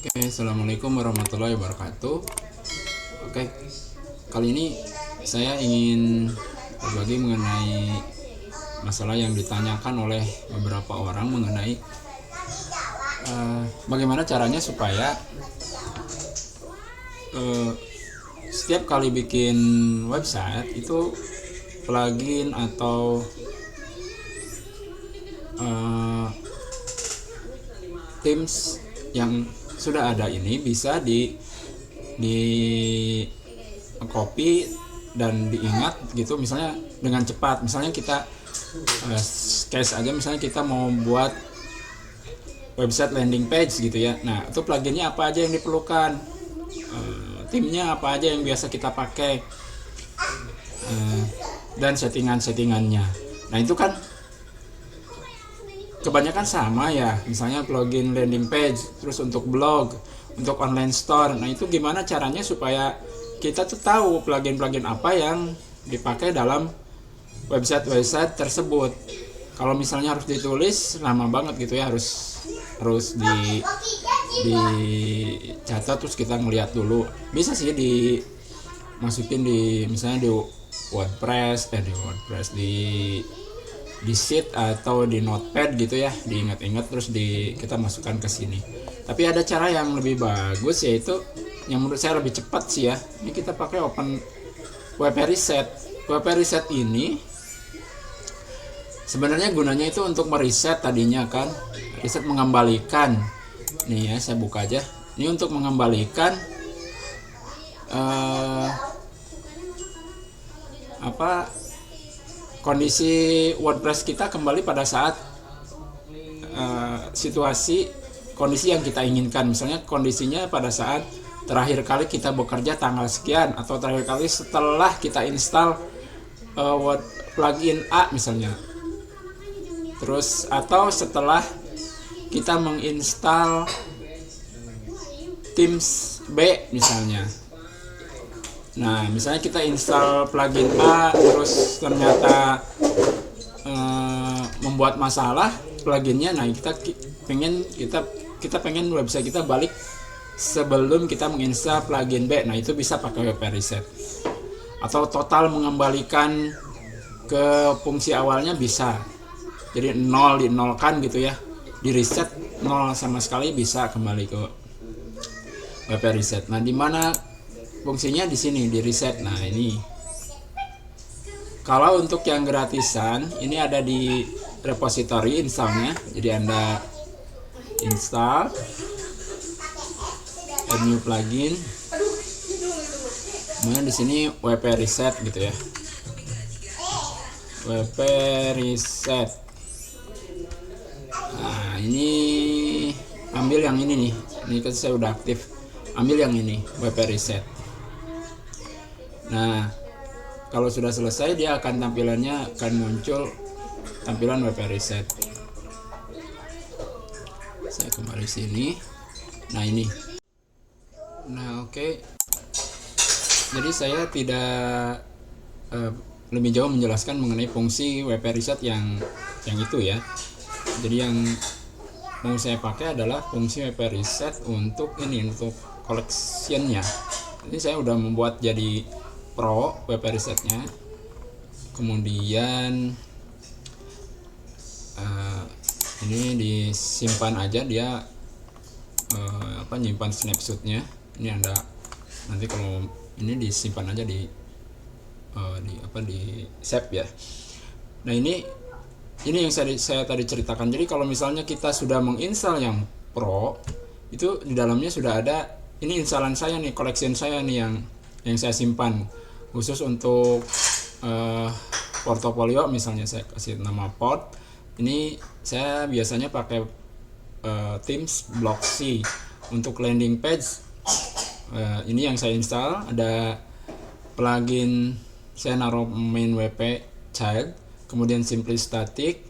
Oke, assalamualaikum warahmatullahi wabarakatuh. Oke, kali ini saya ingin berbagi mengenai masalah yang ditanyakan oleh beberapa orang mengenai bagaimana caranya supaya setiap kali bikin website itu plugin atau themes yang sudah ada ini bisa di copy dan diingat gitu, misalnya dengan cepat. Misalnya kita case aja, misalnya kita mau buat website landing page gitu ya. Nah, itu pluginnya apa aja yang diperlukan, timnya apa aja yang biasa kita pakai, dan settingannya. Nah, itu kan kebanyakan sama ya, misalnya plugin landing page, terus untuk blog, untuk online store. Nah, itu gimana caranya supaya kita tuh tahu plugin-plugin apa yang dipakai dalam website tersebut. Kalau misalnya harus ditulis lama banget gitu ya, harus dicatat, terus kita ngeliat dulu. Bisa sih dimasukin di misalnya di WordPress di sheet atau di notepad gitu ya, diingat-ingat terus kita masukkan ke sini. Tapi ada cara yang lebih bagus, yaitu yang menurut saya lebih cepat sih ya. Ini kita pakai Open WP Reset. WP Reset ini sebenarnya gunanya itu untuk mereset tadinya kan, reset mengembalikan. Nih ya, saya buka aja. Ini untuk mengembalikan kondisi WordPress kita kembali pada saat situasi kondisi yang kita inginkan. Misalnya kondisinya pada saat terakhir kali kita bekerja tanggal sekian, atau terakhir kali setelah kita install plugin A misalnya, terus atau setelah kita menginstal themes B misalnya. Nah, misalnya kita install plugin A terus ternyata membuat masalah pluginnya. Nah, kita pengen website kita balik sebelum kita menginstal plugin B. Nah, itu bisa pakai WP Reset. Atau total mengembalikan ke fungsi awalnya bisa. Jadi dinolkan gitu ya. Di reset nol sama sekali, bisa kembali ke WP Reset. Nah, di mana fungsinya? Di sini, di reset. Nah, ini kalau untuk yang gratisan ini ada di repository installnya. Jadi Anda install add new plugin, kemudian di sini WP Reset gitu ya, WP Reset. Nah, ini ambil yang ini nih, ini kan saya udah aktif, ambil yang ini WP Reset. Nah, kalau sudah selesai dia tampilannya akan muncul tampilan WP Reset. Saya kembali sini. Nah, ini. Nah, oke. Jadi saya tidak lebih jauh menjelaskan mengenai fungsi WP Reset yang itu ya. Jadi yang mau saya pakai adalah fungsi WP Reset untuk collection-nya. Ini saya udah membuat jadi Pro WP Resetnya. Kemudian ini disimpan aja, dia nyimpan snapshotnya. Ini Anda nanti kalau ini disimpan aja di save ya. Nah, ini yang saya tadi ceritakan. Jadi kalau misalnya kita sudah menginstal yang Pro, itu di dalamnya sudah ada ini instalan saya nih, collection saya nih yang saya simpan khusus untuk portofolio. Misalnya saya kasih nama port. Ini saya biasanya pakai themes block C. Untuk landing page ini yang saya install, ada plugin, saya naruh main WP child, kemudian simply static,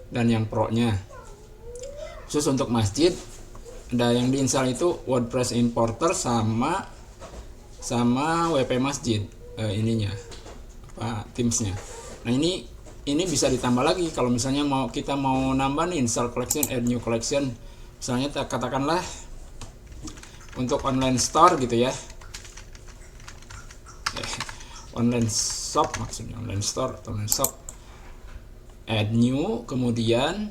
dan yang pro nya. Khusus untuk masjid ada yang diinstal itu WordPress importer sama WP masjid, themesnya. Nah, ini bisa ditambah lagi kalau misalnya kita mau nambah nih, install collection, add new collection. Misalnya katakanlah untuk online store gitu ya, online shop maksudnya, online store atau online shop. Add new, kemudian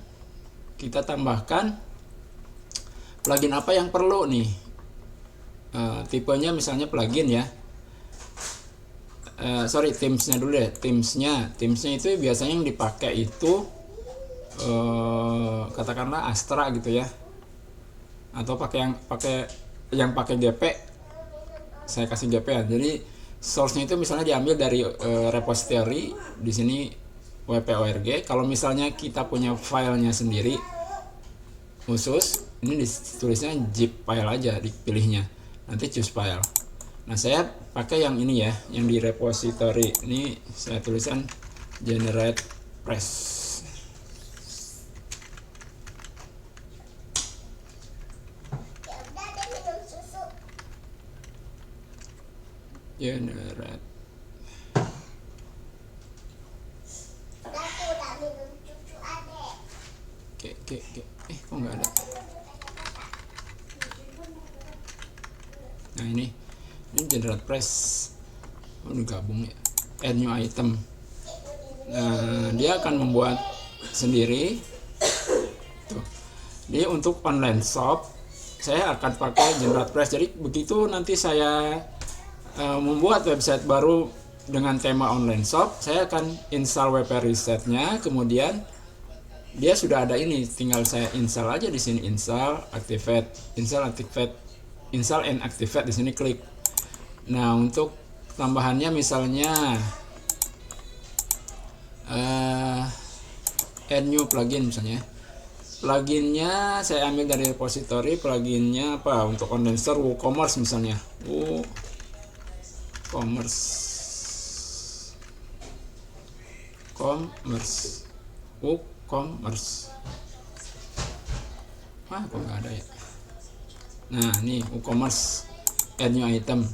kita tambahkan plugin apa yang perlu nih. Tipenya misalnya plugin ya, themesnya dulu deh. Themesnya itu biasanya yang dipakai itu katakanlah Astra gitu ya, atau yang pakai GP, saya kasih GP ya. Jadi source-nya itu misalnya diambil dari repository di sini WP.org. Kalau misalnya kita punya filenya sendiri khusus, ini ditulisnya zip file aja, dipilihnya nanti choose file. Nah, saya pakai yang ini ya, yang di repository ini saya tulisan generate press. Generate. Oke. Kok nggak ada? Nah, ini generate press. Ini gabung ya. Add new item. Nah, dia akan membuat sendiri. Tuh. Jadi untuk online shop saya akan pakai generate press. Jadi begitu nanti saya membuat website baru dengan tema online shop, saya akan install WP Reset-nya, kemudian dia sudah ada ini, tinggal saya install aja di sini, install and activate di sini, klik. Nah, untuk tambahannya misalnya add new plugin misalnya. Pluginnya saya ambil dari repository, pluginnya apa untuk online store WooCommerce misalnya. WooCommerce. Kok nggak ada ya? Nah, ini WooCommerce, add new item.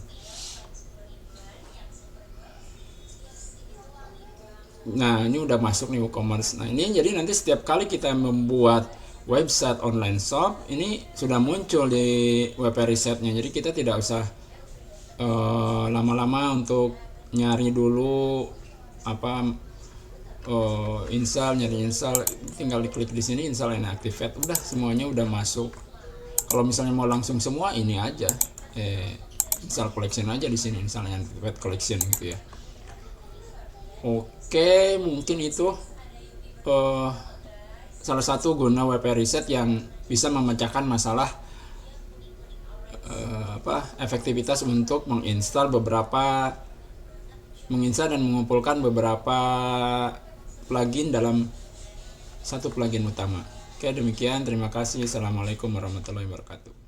Nah, ini udah masuk nih WooCommerce. Nah, ini jadi nanti setiap kali kita membuat website online shop, ini sudah muncul di WP Reset-nya. Jadi kita tidak usah lama-lama untuk nyari dulu nyari install, tinggal diklik di sini install and activate, udah semuanya udah masuk. Kalau misalnya mau langsung semua, ini aja install collection aja di sini, install and activate collection gitu ya. Oke, mungkin itu salah satu guna WP Reset yang bisa memecahkan masalah efektivitas untuk menginstal dan mengumpulkan beberapa plugin dalam satu plugin utama. Oke, demikian, terima kasih. Assalamualaikum warahmatullahi wabarakatuh.